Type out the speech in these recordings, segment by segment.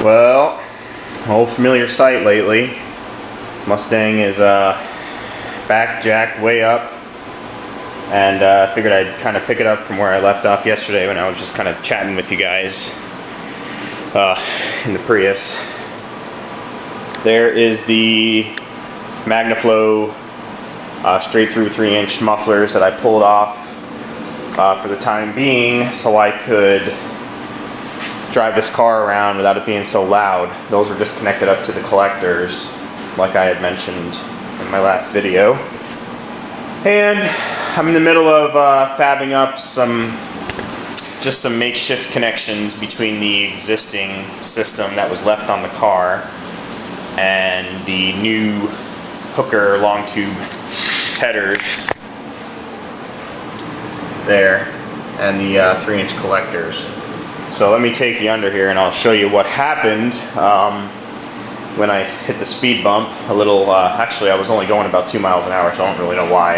Well, old familiar sight lately. Mustang is back jacked way up, and I figured I'd kind of pick it up from where I left off yesterday when I was just kind of chatting with you guys in the Prius. There is the MagnaFlow straight through 3-inch mufflers that I pulled off for the time being so I could drive this car around without it being so loud. Those were just connected up to the collectors like I had mentioned in my last video. And I'm in the middle of fabbing up some makeshift connections between the existing system that was left on the car and the new hooker long tube headers there and the 3-inch collectors. So let me take you under here and I'll show you what happened when I hit the speed bump. Actually I was only going about 2 miles an hour, so I don't really know why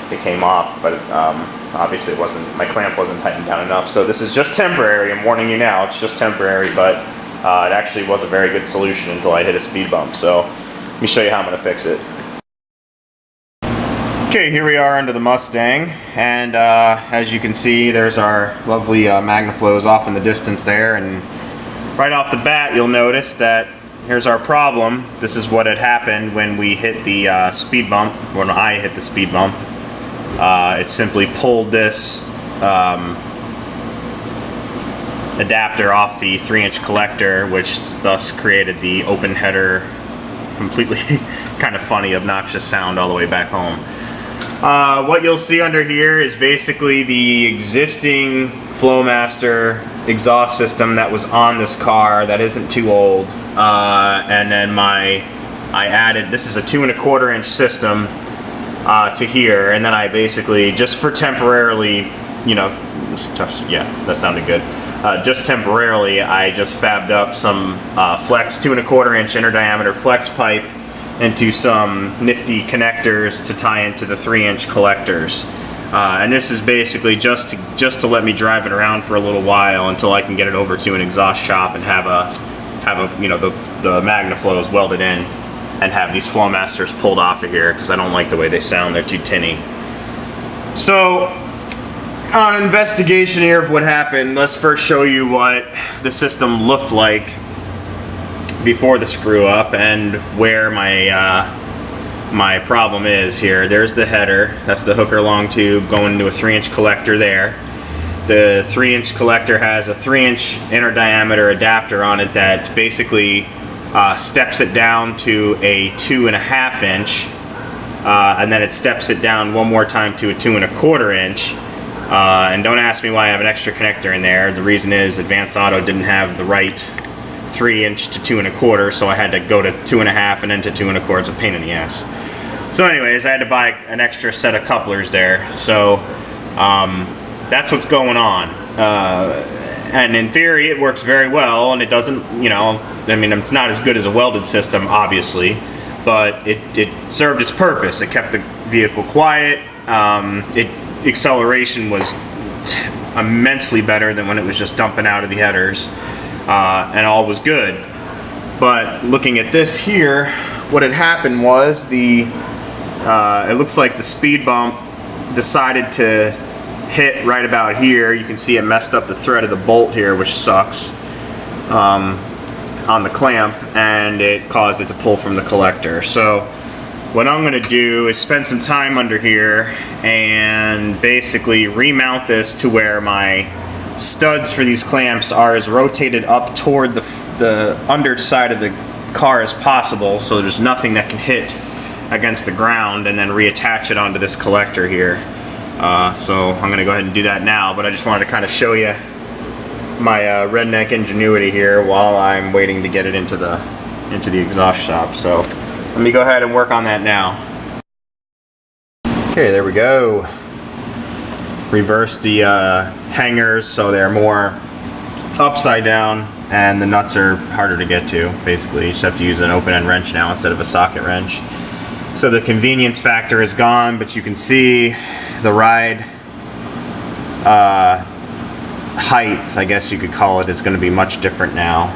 it came off, but obviously my clamp wasn't tightened down enough. So this is just temporary, I'm warning you now, it's just temporary, but it actually was a very good solution until I hit a speed bump. So let me show you how I'm going to fix it. Okay, here we are under the Mustang, and as you can see, there's our lovely MagnaFlows off in the distance there, and right off the bat you'll notice that here's our problem. This is what had happened when we hit the speed bump, when I hit the speed bump. It simply pulled this adapter off the 3-inch collector, which thus created the open header, completely kind of funny, obnoxious sound all the way back home. What you'll see under here is basically the existing Flowmaster exhaust system that was on this car that isn't too old, and then I added, this is a 2 1/4 inch system to here, and then I basically, just for temporarily, yeah, that sounded good. Just temporarily, I just fabbed up some flex 2 1/4 inch inner diameter flex pipe into some nifty connectors to tie into the 3-inch collectors, and this is basically just to let me drive it around for a little while until I can get it over to an exhaust shop and have the MagnaFlows welded in and have these Flowmasters pulled off of here, because I don't like the way they sound. They're too tinny. So on an investigation here of what happened, let's first show you what the system looked like before the screw up and where my problem is here. There's the header, that's the hooker long tube going into a 3-inch collector there. The 3-inch collector has a 3-inch inner diameter adapter on it that basically steps it down to a 2 1/2 inch, and then it steps it down one more time to a 2 1/4 inch. And don't ask me why I have an extra connector in there. The reason is Advance Auto didn't have the right 3-inch to 2 1/4, so I had to go to 2 1/2 and then to 2 1/4. It's a pain in the ass. So anyways, I had to buy an extra set of couplers there. So that's what's going on. And in theory, it works very well, and it doesn't, I mean, it's not as good as a welded system, obviously, but it served its purpose. It kept the vehicle quiet. Acceleration was immensely better than when it was just dumping out of the headers. And all was good. But looking at this here, what had happened was it looks like the speed bump decided to hit right about here. You can see it messed up the thread of the bolt here, which sucks, on the clamp, and it caused it to pull from the collector. So what I'm going to do is spend some time under here and basically remount this to where my studs for these clamps are as rotated up toward the underside of the car as possible, so there's nothing that can hit against the ground, and then reattach it onto this collector here. So I'm going to go ahead and do that now, but I just wanted to kind of show you my Redneck ingenuity here while I'm waiting to get it into the exhaust shop. So let me go ahead and work on that now. Okay, there we go. Reverse the hangers so they're more upside down, and the nuts are harder to get to. Basically, you just have to use an open-end wrench now instead of a socket wrench. So the convenience factor is gone, but you can see the ride height, I guess you could call it, is going to be much different now.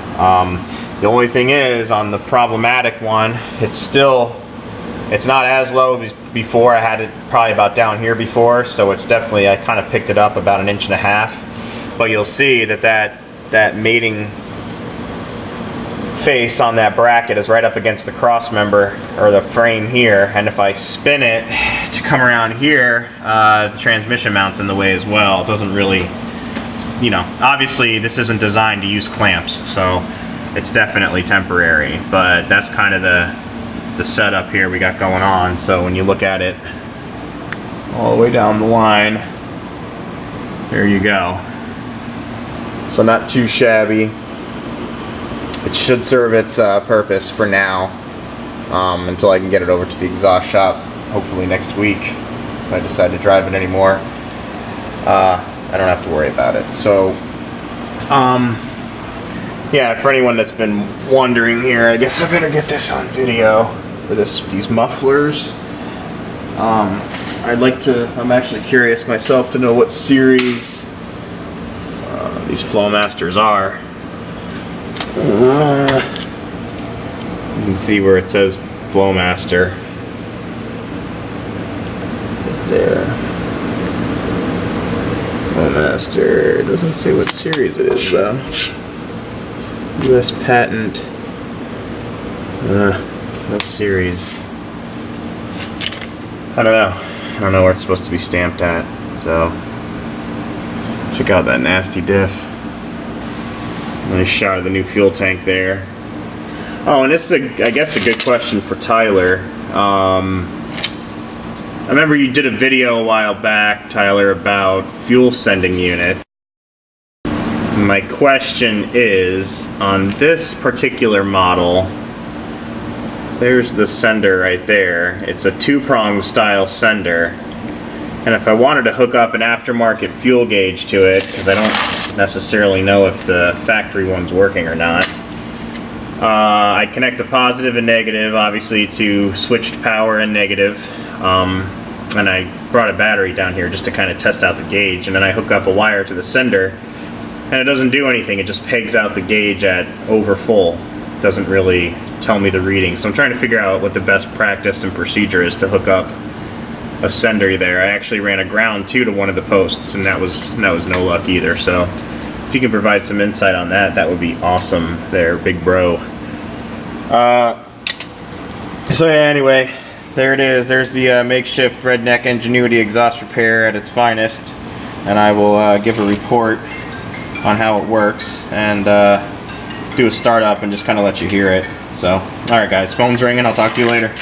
The only thing is, on the problematic one, it's not as low as before. I had it probably about down here before, so it's definitely, I kind of picked it up about 1.5 inches. But you'll see that mating face on that bracket is right up against the cross member, or the frame here, and if I spin it to come around here, the transmission mount's in the way as well. It doesn't really, you know, obviously this isn't designed to use clamps, so it's definitely temporary, but that's kind of the setup here we got going on. So when you look at it all the way down the line, there you go. So not too shabby. It should serve its purpose for now, until I can get it over to the exhaust shop, hopefully next week, if I decide to drive it anymore. I don't have to worry about it. So, yeah, for anyone that's been wondering here, I guess I better get this on video for these mufflers. I'm actually curious myself to know what series these Flowmasters are. You can see where it says Flowmaster there. Flowmaster. It doesn't say what series it is though. U.S. patent. No series. I don't know where it's supposed to be stamped at. So check out that nasty diff. Nice shot of the new fuel tank there. Oh, and this is, I guess, a good question for Tyler. I remember you did a video a while back, Tyler, about fuel sending units. My question is, on this particular model, there's the sender right there. It's a 2-prong style sender. And if I wanted to hook up an aftermarket fuel gauge to it, because I don't necessarily know if the factory one's working or not, I connect the positive and negative, obviously, to switched power and negative. And I brought a battery down here just to kind of test out the gauge. And then I hook up a wire to the sender, and it doesn't do anything. It just pegs out the gauge at over full. It doesn't really tell me the reading. So I'm trying to figure out what the best practice and procedure is to hook up a sender there. I actually ran a ground too to one of the posts, and that was no luck either. So if you can provide some insight on that, that would be awesome there, big bro. So yeah, anyway, there it is. There's the makeshift Redneck Ingenuity exhaust repair at its finest, and I will give a report on how it works and do a startup and just kind of let you hear it. So, alright guys, phone's ringing. I'll talk to you later.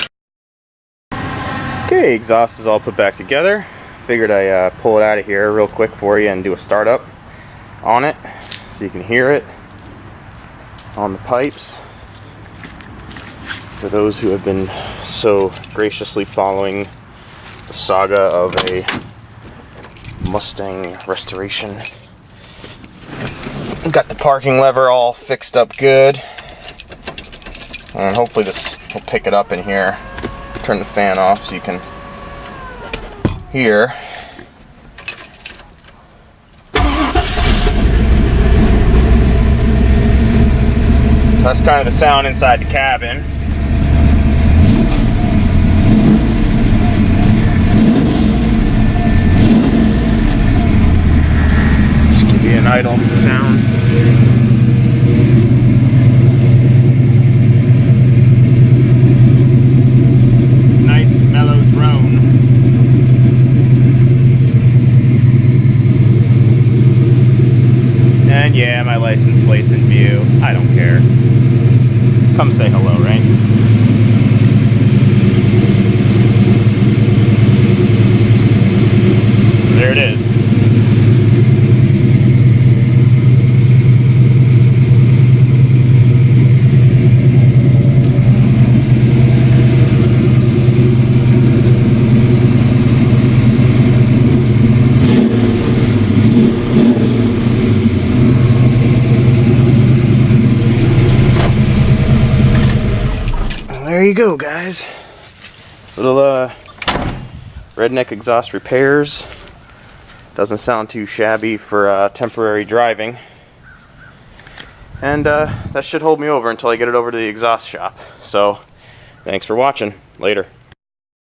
Okay, exhaust is all put back together. Figured I pull it out of here real quick for you and do a startup on it so you can hear it on the pipes. For those who have been so graciously following the saga of a Mustang restoration. Got the parking lever all fixed up good, and hopefully this will pick it up in here. Turn the fan off so you can hear. That's kind of the sound inside the cabin. Just give you an idle sound. Nice mellow drone. And yeah, my license plate's in view. I don't care. Come say hello, right? There it is. There you go, guys. Little Redneck exhaust repairs. Doesn't sound too shabby for temporary driving. And that should hold me over until I get it over to the exhaust shop. So thanks for watching. Later.